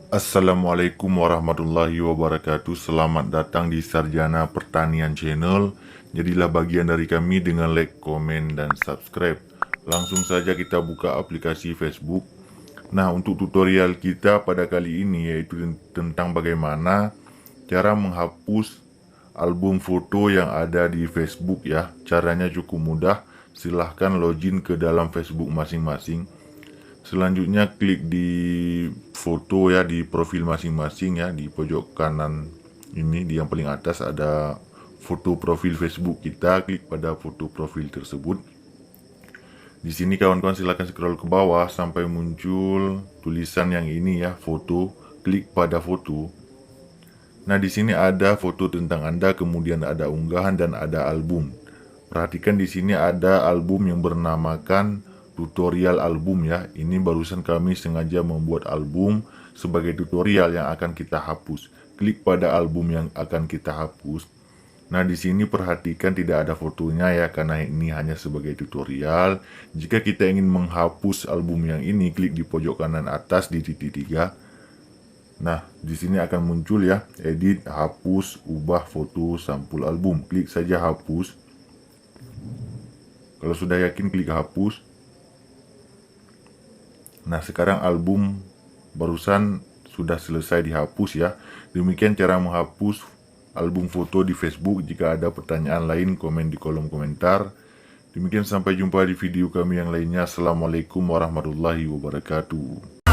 Assalamualaikum warahmatullahi wabarakatuh. Selamat datang di Sarjana Pertanian Channel. Jadilah bagian dari kami dengan like, komen, dan subscribe. Langsung saja kita buka aplikasi Facebook. Nah, untuk tutorial kita pada kali ini yaitu tentang bagaimana cara menghapus album foto yang ada di Facebook ya. Caranya cukup mudah. Silahkan login ke dalam Facebook masing-masing. Selanjutnya klik di foto ya, di profil masing-masing ya, di pojok kanan ini, di yang paling atas ada foto profil Facebook kita. Klik pada foto profil tersebut. Di sini kawan-kawan silahkan scroll ke bawah sampai muncul tulisan yang ini ya, foto. Klik pada foto. Nah, di sini ada foto tentang Anda, kemudian ada unggahan dan ada album. Perhatikan di sini ada album yang bernamakan tutorial album ya. Ini barusan kami sengaja membuat album sebagai tutorial yang akan kita hapus. Klik pada album yang akan kita hapus. Nah, di sini perhatikan tidak ada fotonya ya, karena ini hanya sebagai tutorial. Jika kita ingin menghapus album yang ini, klik di pojok kanan atas di titik 3. Nah, di sini akan muncul ya, edit, hapus, ubah foto, sampul album. Klik saja hapus. Kalau sudah yakin, klik hapus. Nah, sekarang album barusan sudah selesai dihapus ya. Demikian cara menghapus album foto di Facebook. Jika ada pertanyaan lain, komen di kolom komentar. Demikian, sampai jumpa di video kami yang lainnya. Assalamualaikum warahmatullahi wabarakatuh.